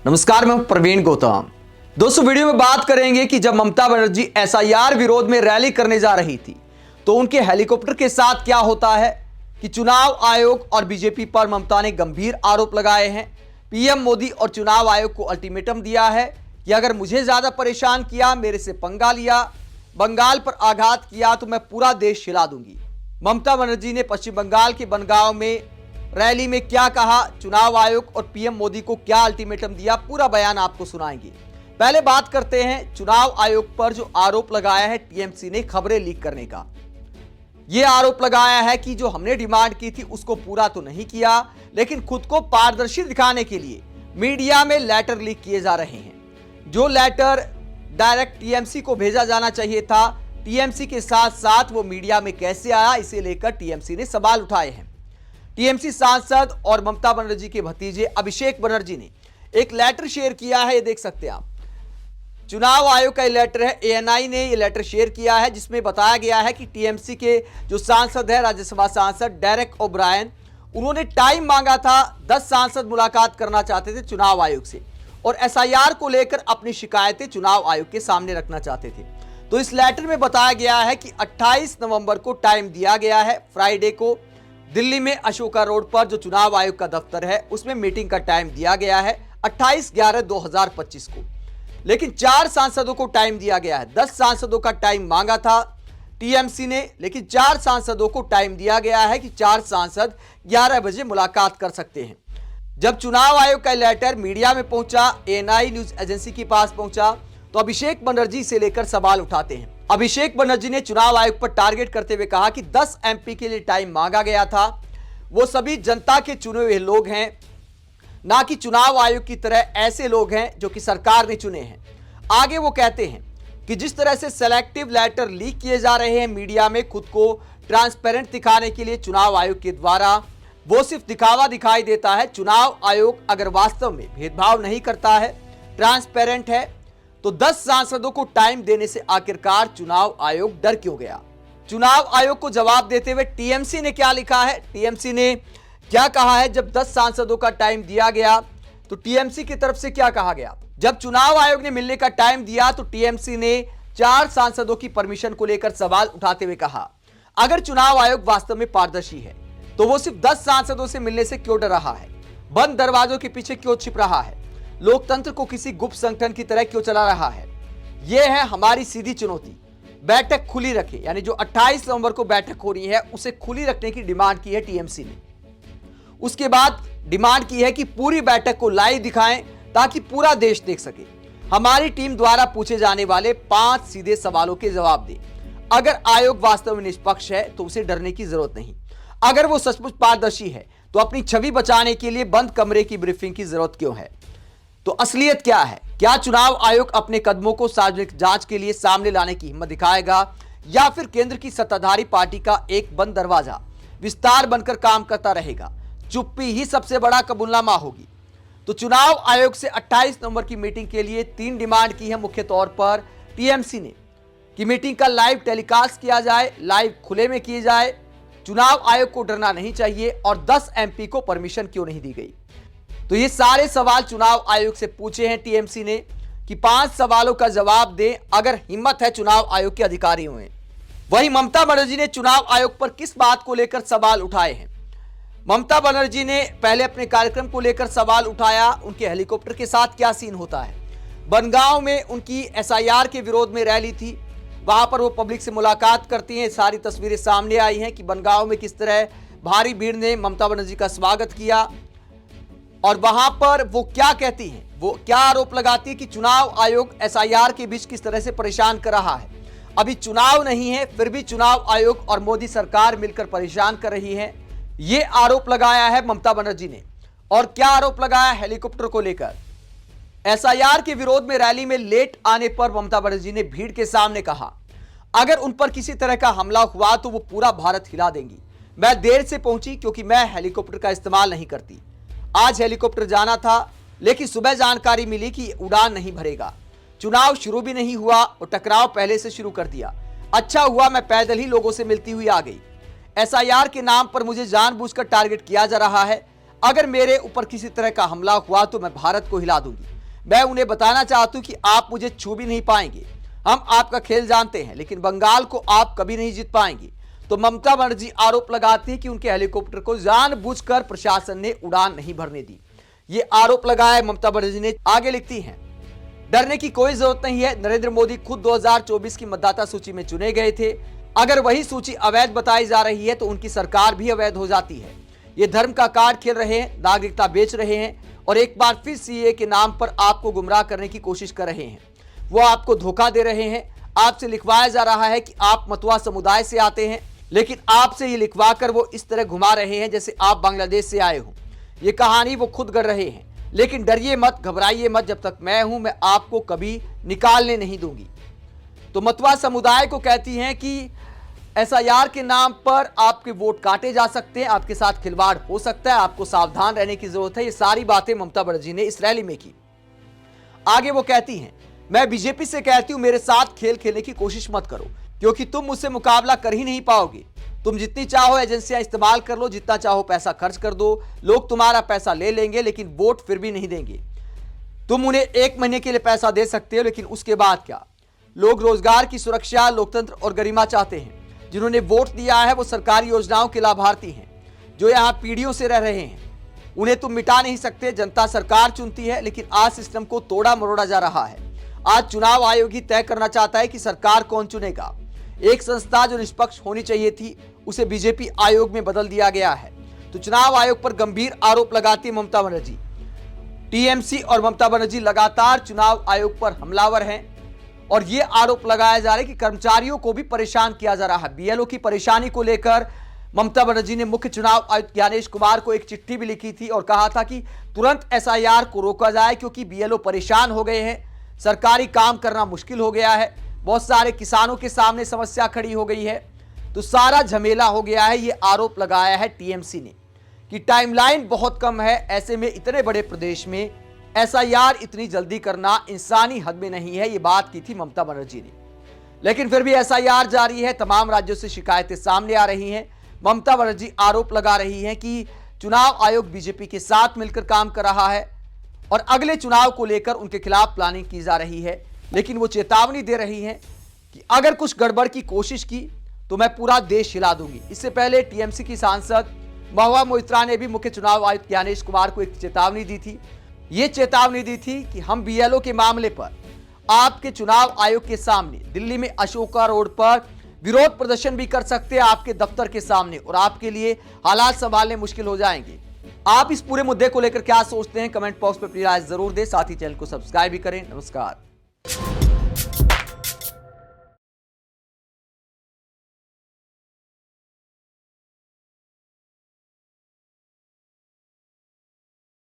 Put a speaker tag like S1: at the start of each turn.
S1: नमस्कार, मैं प्रवीण गौतम। दोस्तों, वीडियो में बात करेंगे कि जब ममता बनर्जी एसआईआर विरोध में रैली करने जा रही थी तो उनके हेलीकॉप्टर के साथ क्या होता है कि चुनाव आयोग और बीजेपी पर ममता ने गंभीर आरोप लगाए हैं। पीएम मोदी और चुनाव आयोग को अल्टीमेटम दिया है कि अगर मुझे ज्यादा परेशान किया, मेरे से पंगा लिया, बंगाल पर आघात किया तो मैं पूरा देश हिला दूंगी। ममता बनर्जी ने पश्चिम बंगाल के बनगांव में रैली में क्या कहा, चुनाव आयोग और पीएम मोदी को क्या अल्टीमेटम दिया, पूरा बयान आपको सुनाएंगे। पहले बात करते हैं चुनाव आयोग पर जो आरोप लगाया है टीएमसी ने खबरें लीक करने का। यह आरोप लगाया है कि जो हमने डिमांड की थी उसको पूरा तो नहीं किया, लेकिन खुद को पारदर्शी दिखाने के लिए मीडिया में लेटर लीक किए जा रहे हैं। जो लेटर डायरेक्ट टीएमसी को भेजा जाना चाहिए था, टीएमसी के साथ साथ वो मीडिया में कैसे आया, इसे लेकर टीएमसी ने सवाल उठाए हैं। टीएमसी सांसद और ममता बनर्जी के भतीजे अभिषेक बनर्जी ने एक लेटर शेयर किया है, ये देख सकते हैं आप। चुनाव आयोग का लेटर है, एएनआई ने ये लेटर शेयर किया है जिसमें बताया गया है कि टीएमसी के जो सांसद है, राज्यसभा सांसद डेरेक ओब्रायन, उन्होंने टाइम मांगा था। 10 सांसद मुलाकात करना चाहते थे चुनाव आयोग से और एसआईआर को लेकर अपनी शिकायतें चुनाव आयोग के सामने रखना चाहते थे। तो इस लेटर में बताया गया है कि 28 नवंबर को टाइम दिया गया है, फ्राइडे को दिल्ली में अशोका रोड पर जो चुनाव आयोग का दफ्तर है उसमें मीटिंग का टाइम दिया गया है 28/11/2025 को। लेकिन 4 सांसदों को टाइम दिया गया है। 10 सांसदों का टाइम मांगा था टीएमसी ने, लेकिन 4 सांसदों को टाइम दिया गया है कि 4 सांसद 11 बजे मुलाकात कर सकते हैं। जब चुनाव आयोग का लेटर मीडिया में पहुंचा, एएनआई न्यूज एजेंसी के पास पहुंचा, तो अभिषेक बनर्जी से लेकर सवाल उठाते हैं। अभिषेक बनर्जी ने चुनाव आयोग पर टारगेट करते हुए कहा कि 10 एमपी के लिए टाइम मांगा गया था, वो सभी जनता के चुने हुए लोग हैं, ना कि चुनाव आयोग की तरह ऐसे लोग हैं जो कि सरकार ने चुने हैं। आगे वो कहते हैं कि जिस तरह से सेलेक्टिव लेटर लीक किए जा रहे हैं मीडिया में खुद को ट्रांसपेरेंट दिखाने के लिए चुनाव आयोग के द्वारा, वो सिर्फ दिखावा दिखाई देता है। चुनाव आयोग अगर वास्तव में भेदभाव नहीं करता है, ट्रांसपेरेंट है, तो 10 सांसदों को टाइम देने से आखिरकार चुनाव आयोग डर क्यों गया। चुनाव आयोग को जवाब देते हुए टीएमसी ने क्या लिखा है, टीएमसी ने क्या कहा है। जब 10 सांसदों का टाइम दिया गया तो टीएमसी की तरफ से क्या कहा गया। जब चुनाव आयोग ने मिलने का टाइम दिया तो टीएमसी ने 4 सांसदों की परमिशन को लेकर सवाल उठाते हुए कहा, अगर चुनाव आयोग वास्तव में पारदर्शी है तो वो सिर्फ 10 सांसदों से मिलने से क्यों डर रहा है, बंद दरवाजों के पीछे क्यों छिप रहा है, लोकतंत्र को किसी गुप्त संगठन की तरह क्यों चला रहा है। यह है हमारी सीधी चुनौती। बैठक खुली रखे, यानी जो 28 नवंबर को बैठक हो रही है उसे खुली रखने की डिमांड की है टीएमसी ने। उसके बाद डिमांड की है कि पूरी बैठक को लाइव दिखाएं ताकि पूरा देश देख सके। हमारी टीम द्वारा पूछे जाने वाले 5 सीधे सवालों के जवाब दें। अगर आयोग वास्तव में निष्पक्ष है तो उसे डरने की जरूरत नहीं। अगर वो सचमुच पारदर्शी है तो अपनी छवि बचाने के लिए बंद कमरे की ब्रीफिंग की जरूरत क्यों है। तो असलियत क्या है? क्या चुनाव आयोग अपने कदमों को सार्वजनिक जांच के लिए सामने लाने की हिम्मत दिखाएगा या फिर केंद्र की सत्ताधारी पार्टी का एक बंद दरवाजा विस्तार बनकर काम करता रहेगा? चुप्पी ही सबसे बड़ा कबूलनामा होगी। तो चुनाव आयोग से 28 नवंबर की मीटिंग के लिए 3 डिमांड की है मुख्य तौर पर टीएमसी ने कि मीटिंग का लाइव टेलीकास्ट किया जाए, लाइव खुले में किए जाए, चुनाव आयोग को डरना नहीं चाहिए और 10 एमपी को परमिशन क्यों नहीं दी गई। तो ये सारे सवाल चुनाव आयोग से पूछे हैं टीएमसी ने कि 5 सवालों का जवाब दें अगर हिम्मत है चुनाव आयोग के अधिकारियों में। वहीं ममता बनर्जी ने चुनाव आयोग पर किस बात को लेकर सवाल उठाए हैं। ममता बनर्जी ने पहले अपने कार्यक्रम को लेकर सवाल उठाया, उनके हेलीकॉप्टर के साथ क्या सीन होता है। बनगांव में उनकी एसआईआर के विरोध में रैली थी, वहां पर वो पब्लिक से मुलाकात करती हैं। सारी तस्वीरें सामने आई हैं कि बनगांव में किस तरह भारी भीड़ ने ममता बनर्जी का स्वागत किया और वहां पर वो क्या कहती हैं, वो क्या आरोप लगाती है कि चुनाव आयोग एसआईआर के बीच किस तरह से परेशान कर रहा है। अभी चुनाव नहीं है फिर भी चुनाव आयोग और मोदी सरकार मिलकर परेशान कर रही है, ये आरोप लगाया है ममता बनर्जी ने। और क्या आरोप लगाया हेलीकॉप्टर को लेकर। एसआईआर के विरोध में रैली में लेट आने पर ममता बनर्जी ने भीड़ के सामने कहा, अगर उन पर किसी तरह का हमला हुआ तो वो पूरा भारत हिला देंगी। मैं देर से पहुंची क्योंकि मैं हेलीकॉप्टर का इस्तेमाल नहीं करती। आज हेलीकॉप्टर जाना था लेकिन सुबह जानकारी मिली कि उड़ान नहीं भरेगा। चुनाव शुरू भी नहीं हुआ और टकराव पहले से शुरू कर दिया। अच्छा हुआ मैं पैदल ही लोगों से मिलती हुई आ गई। एसआईआर के नाम पर मुझे जानबूझकर टारगेट किया जा रहा है। अगर मेरे ऊपर किसी तरह का हमला हुआ तो मैं भारत को हिला दूंगी। मैं उन्हें बताना चाहता हूं कि आप मुझे छू भी नहीं पाएंगे। हम आपका खेल जानते हैं, लेकिन बंगाल को आप कभी नहीं जीत पाएंगे। तो ममता बनर्जी आरोप लगाती है कि उनके हेलीकॉप्टर को जानबूझकर प्रशासन ने उड़ान नहीं भरने दी। ये आरोप लगाया ममता बनर्जी ने। आगे लिखती हैं, डरने की कोई जरूरत नहीं है। नरेंद्र मोदी खुद 2024 की मतदाता सूची में चुने गए थे। अगर वही सूची अवैध बताई जा रही है तो उनकी सरकार भी अवैध हो जाती है। ये धर्म का कार्ड खेल रहे हैं, नागरिकता बेच रहे हैं और एक बार फिर सीए के नाम पर आपको गुमराह करने की कोशिश कर रहे हैं। वो आपको धोखा दे रहे हैं। आपसे लिखवाया जा रहा है कि आप मतुआ समुदाय से आते हैं, लेकिन आपसे ये लिखवाकर वो इस तरह घुमा रहे हैं जैसे आप बांग्लादेश से आए हो। ये कहानी वो खुद गढ़ रहे हैं। लेकिन डरिए मत, घबराइए मत, जब तक मैं हूं मैं आपको कभी निकालने नहीं दूंगी। तो मतुआ समुदाय को कहती हैं कि एसआईआर के नाम पर आपके वोट काटे जा सकते हैं, आपके साथ खिलवाड़ हो सकता है, आपको सावधान रहने की जरूरत है। ये सारी बातें ममता बनर्जी ने इस रैली में की। आगे वो कहती हैं, मैं बीजेपी से कहती हूं मेरे साथ खेल खेलने की कोशिश मत करो, क्योंकि तुम मुझसे मुकाबला कर ही नहीं पाओगे। तुम जितनी चाहो एजेंसियां इस्तेमाल कर लो, जितना चाहो पैसा खर्च कर दो, लोग तुम्हारा पैसा ले लेंगे लेकिन वोट फिर भी नहीं देंगे। तुम उन्हें 1 महीने के लिए पैसा दे सकते हो, लेकिन उसके बाद क्या? लोग रोजगार की सुरक्षा, लोकतंत्र और गरिमा चाहते हैं। जिन्होंने वोट दिया है वो सरकारी योजनाओं के लाभार्थी हैं, जो यहाँ पीढ़ियों से रह रहे हैं। उन्हें तुम मिटा नहीं सकते। जनता सरकार चुनती है, लेकिन आज सिस्टम को तोड़ा मरोड़ा जा रहा है। आज चुनाव आयोग ही तय करना चाहता है कि सरकार कौन चुनेगा। एक संस्था जो निष्पक्ष होनी चाहिए थी, उसे बीजेपी आयोग में बदल दिया गया है। तो चुनाव आयोग पर गंभीर आरोप लगाती ममता बनर्जी। टीएमसी और ममता बनर्जी लगातार चुनाव आयोग पर हमलावर हैं और यह आरोप लगाया जा रहा है कि कर्मचारियों को भी परेशान किया जा रहा है। बीएलओ की परेशानी को लेकर ममता बनर्जी ने मुख्य चुनाव आयुक्त ज्ञानेश कुमार को एक चिट्ठी भी लिखी थी और कहा था कि तुरंत एसआईआर को रोका जाए, क्योंकि बीएलओ परेशान हो गए हैं, सरकारी काम करना मुश्किल हो गया है, बहुत सारे किसानों के सामने समस्या खड़ी हो गई है, तो सारा झमेला हो गया है। ये आरोप लगाया है टीएमसी ने कि टाइमलाइन बहुत कम है, ऐसे में इतने बड़े प्रदेश में एसआईआर इतनी जल्दी करना इंसानी हद में नहीं है। ये बात की थी ममता बनर्जी ने, लेकिन फिर भी एसआईआर जारी है। तमाम राज्यों से शिकायतें सामने आ रही हैं। ममता बनर्जी आरोप लगा रही हैं कि चुनाव आयोग बीजेपी के साथ मिलकर काम कर रहा है और अगले चुनाव को लेकर उनके खिलाफ प्लानिंग की जा रही है। लेकिन वो चेतावनी दे रही हैं कि अगर कुछ गड़बड़ की कोशिश की तो मैं पूरा देश हिला दूंगी। इससे पहले टीएमसी की सांसद महुआ मोइत्रा ने भी मुख्य चुनाव आयुक्त ज्ञानेश कुमार को एक चेतावनी दी थी। ये चेतावनी दी थी कि हम बीएलओ के मामले पर आपके चुनाव आयोग के सामने दिल्ली में अशोका रोड पर विरोध प्रदर्शन भी कर सकते हैं, आपके दफ्तर के सामने, और आपके लिए हालात संभालने मुश्किल हो जाएंगे। आप इस पूरे मुद्दे को लेकर क्या सोचते हैं? कमेंट बॉक्स में अपनी राय जरूर दें। साथ ही चैनल को सब्सक्राइब भी करें। नमस्कार।